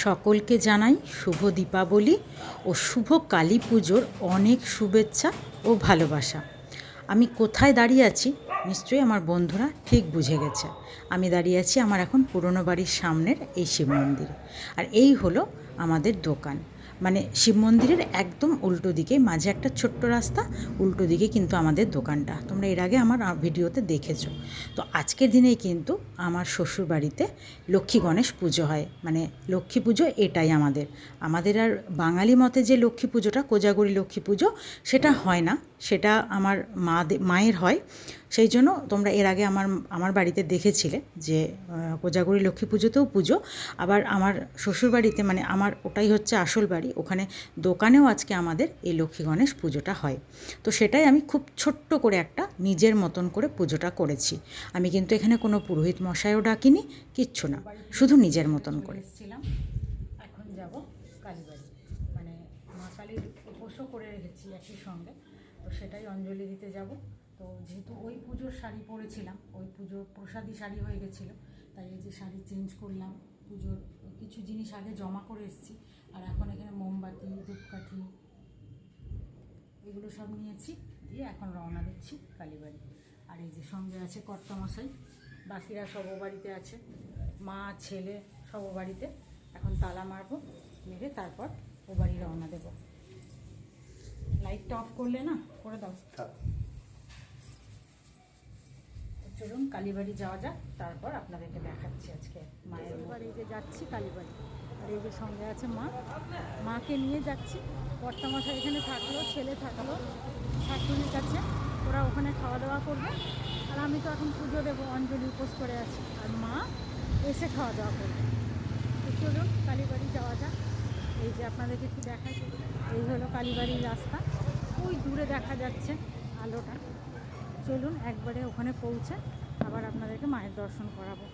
সকলকে জানাই শুভ দীপাবলি ও শুভ কালী পুজোর অনেক শুভেচ্ছা ও ভালোবাসা। আমি কোথায় দাঁড়িয়ে আছি নিশ্চয়ই আমার বন্ধুরা ঠিক বুঝে গেছে। আমি দাঁড়িয়ে আছি আমার এখন পুরনো বাড়ির সামনের এই শিব মন্দিরে। আর এই হলো আমাদের দোকান, মানে শিব মন্দিরের একদম উল্টো দিকে, মাঝে একটা ছোট্ট রাস্তা, উল্টো দিকে কিন্তু আমাদের দোকানটা। তোমরা এর আগে আমার ভিডিওতে দেখেছো। তো আজকের দিনেই কিন্তু আমার শ্বশুর বাড়িতে লক্ষ্মী গণেশ পুজো হয়, মানে লক্ষ্মী পুজো এটাই আমাদের আর বাঙালি মতে যে লক্ষ্মী পুজোটা, কোজাগরি লক্ষ্মী পুজো, সেটা হয় না, সেটা আমার মায়ের হয়। সেই জন্য তোমরা এর আগে আমার বাড়িতে দেখেছিলে যে কোজাগরি লক্ষ্মী পুজোতেও পুজো, আবার আমার শ্বশুর বাড়িতে, মানে আমার ওটাই হচ্ছে আসল বাড়ি, ওখানে দোকানেও আজকে আমাদের এই লক্ষ্মী গণেশ পুজোটা হয়। তো সেটাই আমি খুব ছোট্ট করে একটা নিজের মতন করে পুজোটা করেছি। আমি কিন্তু এখানে কোনো পুরোহিত মশাইও ডাকিনি, কিচ্ছু না, শুধু নিজের মতন করে এসেছিলাম। এখন যাব কালীবাড়ি, মানে মা কালীর উপোসও করে রেখেছি একই সঙ্গে, তো সেটাই অঞ্জলি দিতে যাব। তো যেহেতু ওই পুজোর শাড়ি পরেছিলাম, ওই পুজোর প্রসাদী শাড়ি হয়ে গেছিলো, তাই এই যে শাড়ি চেঞ্জ করলাম। পুজোর কিছু জিনিস আগে জমা করে এসেছি, আর এখন এখানে মোমবাতি, ধূপকাঠি, এগুলো সব নিয়েছি, দিয়ে এখন রওনা দিচ্ছি কালীবাড়ি। আর এই যে সঙ্গে আছে কর্তামশাই, বাকিরা সব বাড়িতে আছে, মা ছেলে সব বাড়িতে। এখন তালা মারবো, মেরে তারপর ও বাড়ি রওনা দেবো। লাইটটা অফ করলে না, করে দাও। চলুন কালীবাড়ি যাওয়া যাক, তারপর আপনাদেরকে দেখাচ্ছি আজকে মায়ের বাড়ি যে যাচ্ছি কালীবাড়ি। আর এই যে সঙ্গে আছে মা, মাকে নিয়ে যাচ্ছি। কর্তামশাই এখানে থাকলো, ছেলে থাকলো শাশুড়ির কাছে, ওরা ওখানে খাওয়া দাওয়া করবে। আর আমি তো এখন পুজো দেবো, অঞ্জলি উপোস করে আছি, আর মা এসে খাওয়া দাওয়া করবে। তো চলুন কালীবাড়ি যাওয়া যাক। এই যে আপনাদেরকে একটু দেখাই, এই হলো কালীবাড়ির রাস্তা, ওই দূরে দেখা যাচ্ছে আলোটা। চলুন একবারে ওখানে পৌঁছে আবার আপনাদেরকে মায়ের দর্শন করাবো।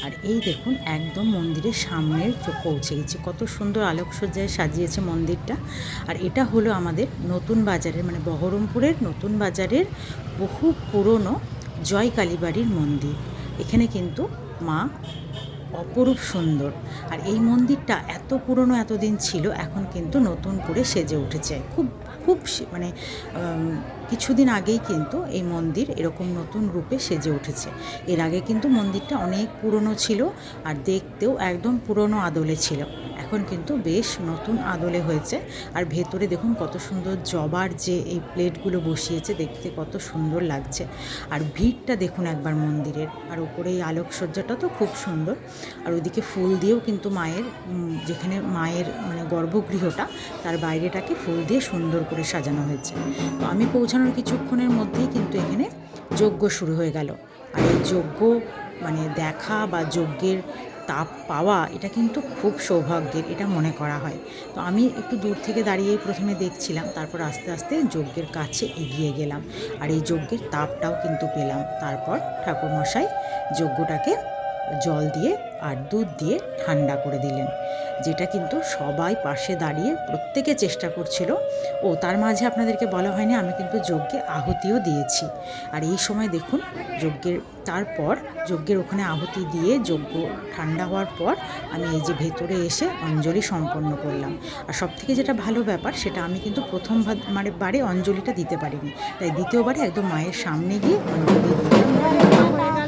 আর এই দেখুন একদম মন্দিরের সামনে পৌঁছে গেছি, কত সুন্দর আলোকসজ্জায় সাজিয়েছে মন্দিরটা। আর এটা হলো আমাদের নতুন বাজারের, মানে বহরমপুরের নতুন বাজারের বহু পুরনো জয় কালীবাড়ির মন্দির। এখানে কিন্তু মা অপরূপ সুন্দর। আর এই মন্দিরটা এত পুরনো, এতদিন ছিল, এখন কিন্তু নতুন করে সেজে উঠেছে। খুব খুব মানে কিছুদিন আগেই কিন্তু এই মন্দির এরকম নতুন রূপে সেজে উঠেছে। এর আগে কিন্তু মন্দিরটা অনেক পুরনো ছিল, আর দেখতেও একদম পুরনো আদলে ছিল। এখন কিন্তু বেশ নতুন আদলে হয়েছে। আর ভেতরে দেখুন কত সুন্দর জবার যে এই প্লেটগুলো বসিয়েছে, দেখতে কত সুন্দর লাগছে। আর ভিড়টা দেখুন একবার মন্দিরের, আর উপরে এই আলোকসজ্জাটা তো খুব সুন্দর। আর ওইদিকে ফুল দিয়েও কিন্তু মায়ের, যেখানে মায়ের মানে গর্ভগৃহটা, তার বাইরেটাকে ফুল দিয়ে সুন্দর করে সাজানো হয়েছে। তো আমি পৌঁছানোর কিছুক্ষণের মধ্যেই কিন্তু এখানে যজ্ঞ শুরু হয়ে গেল। আর এই যজ্ঞ মানে দেখা বা যজ্ঞের তাপ পাওয়া, এটা কিন্তু খুব সৌভাগ্যের, এটা মনে করা হয়। তো আমি একটু দূর থেকে দাঁড়িয়ে প্রথমে দেখছিলাম, তারপর আস্তে আস্তে যজ্ঞের কাছে এগিয়ে গেলাম, আর এই যজ্ঞের তাপটাও কিন্তু পেলাম। তারপর ঠাকুরমশাই যজ্ঞটাকে জল দিয়ে আর দুধ দিয়ে ঠান্ডা করে দিলেন, যেটা কিন্তু সবাই পাশে দাঁড়িয়ে প্রত্যেকে চেষ্টা করছিল। ও তার মাঝে আপনাদেরকে বলা হয়নি, আমি কিন্তু যজ্ঞে আহুতিও দিয়েছি। আর এই সময় দেখুন যজ্ঞের ওখানে আহুতি দিয়ে যজ্ঞ ঠান্ডা হওয়ার পর আমি এই যে ভেতরে এসে অঞ্জলি সম্পন্ন করলাম। আর সবথেকে যেটা ভালো ব্যাপার, সেটা আমি কিন্তু বারে অঞ্জলিটা দিতে পারিনি, তাই দ্বিতীয়বারে একদম মায়ের সামনে গিয়ে অঞ্জলি দিলাম।